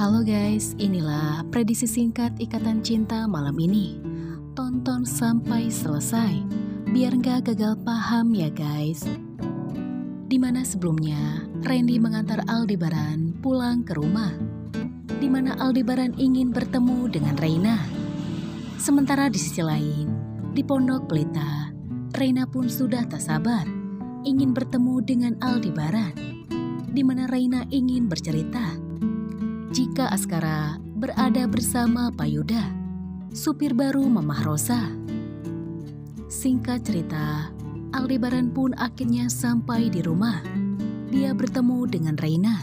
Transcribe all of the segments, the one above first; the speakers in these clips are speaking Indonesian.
Halo guys, inilah prediksi singkat Ikatan Cinta malam ini. Tonton sampai selesai, biar nggak gagal paham ya guys. Dimana sebelumnya, Randy mengantar Aldebaran pulang ke rumah. Dimana Aldebaran ingin bertemu dengan Reina. Sementara di sisi lain, di Pondok Pelita, Reina pun sudah tak sabar, ingin bertemu dengan Aldebaran. Dimana Reina ingin bercerita jika Askara berada bersama Pak Yuda, supir baru Mamah Rosa. Singkat cerita, Aldebaran pun akhirnya sampai di rumah. Dia bertemu dengan Reina.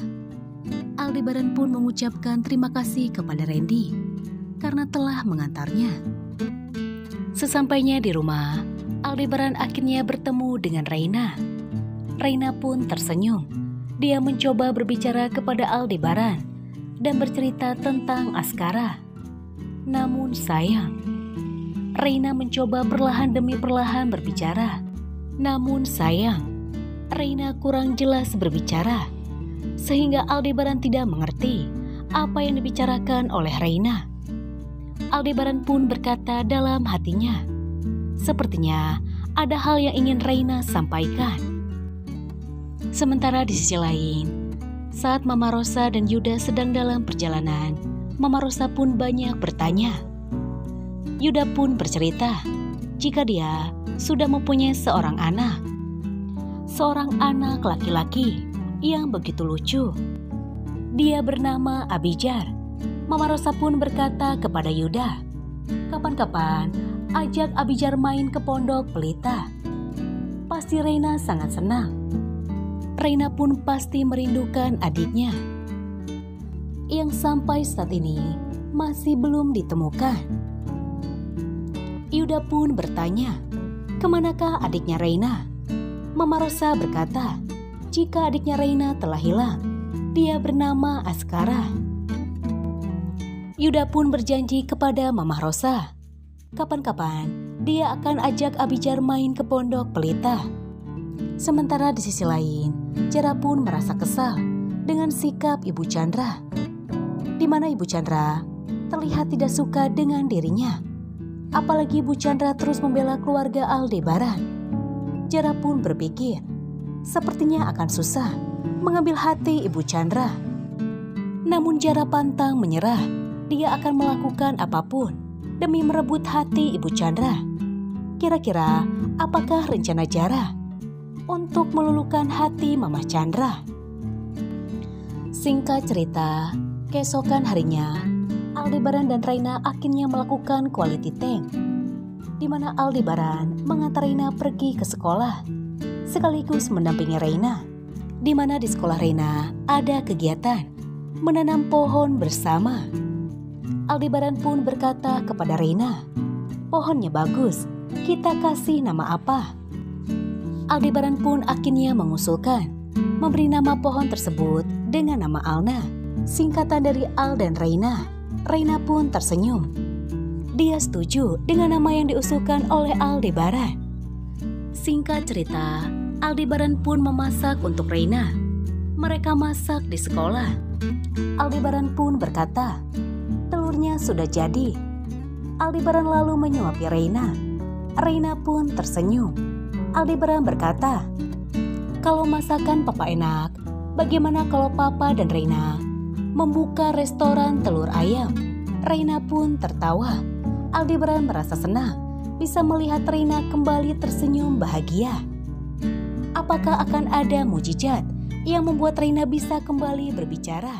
Aldebaran pun mengucapkan terima kasih kepada Randy karena telah mengantarnya. Sesampainya di rumah, Aldebaran akhirnya bertemu dengan Reina. Reina pun tersenyum. Dia mencoba berbicara kepada Aldebaran dan bercerita tentang Askara. Namun sayang, Reina mencoba perlahan demi perlahan berbicara. Namun sayang, Reina kurang jelas berbicara, sehingga Aldebaran tidak mengerti apa yang dibicarakan oleh Reina. Aldebaran pun berkata dalam hatinya, sepertinya ada hal yang ingin Reina sampaikan. Sementara di sisi lain, saat Mama Rosa dan Yuda sedang dalam perjalanan, Mama Rosa pun banyak bertanya. Yuda pun bercerita jika dia sudah mempunyai seorang anak. Seorang anak laki-laki yang begitu lucu. Dia bernama Abijar. Mama Rosa pun berkata kepada Yuda, kapan-kapan ajak Abijar main ke Pondok Pelita. Pasti Reina sangat senang. Reina pun pasti merindukan adiknya, yang sampai saat ini masih belum ditemukan. Yuda pun bertanya, kemanakah adiknya Reina? Mama Rosa berkata, jika adiknya Reina telah hilang, dia bernama Askara. Yuda pun berjanji kepada Mama Rosa, kapan-kapan dia akan ajak Abijar main ke Pondok Pelita. Sementara di sisi lain, Jara pun merasa kesal dengan sikap Ibu Chandra, di mana Ibu Chandra terlihat tidak suka dengan dirinya. Apalagi Ibu Chandra terus membela keluarga Aldebaran. Jara pun berpikir, sepertinya akan susah mengambil hati Ibu Chandra. Namun Jara pantang menyerah, dia akan melakukan apapun demi merebut hati Ibu Chandra. Kira-kira apakah rencana Jara untuk meluluhkan hati Mamah Chandra? Singkat cerita, keesokan harinya, Aldebaran dan Reina akhirnya melakukan quality time, di mana Aldebaran mengantar Reina pergi ke sekolah, sekaligus mendampingi Reina, di mana di sekolah Reina ada kegiatan menanam pohon bersama. Aldebaran pun berkata kepada Reina, pohonnya bagus, kita kasih nama apa? Aldebaran pun akhirnya mengusulkan memberi nama pohon tersebut dengan nama Alna, singkatan dari Al dan Reina. Reina pun tersenyum. Dia setuju dengan nama yang diusulkan oleh Aldebaran. Singkat cerita, Aldebaran pun memasak untuk Reina. Mereka masak di sekolah. Aldebaran pun berkata, telurnya sudah jadi. Aldebaran lalu menyuapi Reina. Reina pun tersenyum. Aldebaran berkata, kalau masakan Papa enak, bagaimana kalau Papa dan Reina membuka restoran telur ayam? Reina pun tertawa. Aldebaran merasa senang bisa melihat Reina kembali tersenyum bahagia. Apakah akan ada mukjizat yang membuat Reina bisa kembali berbicara?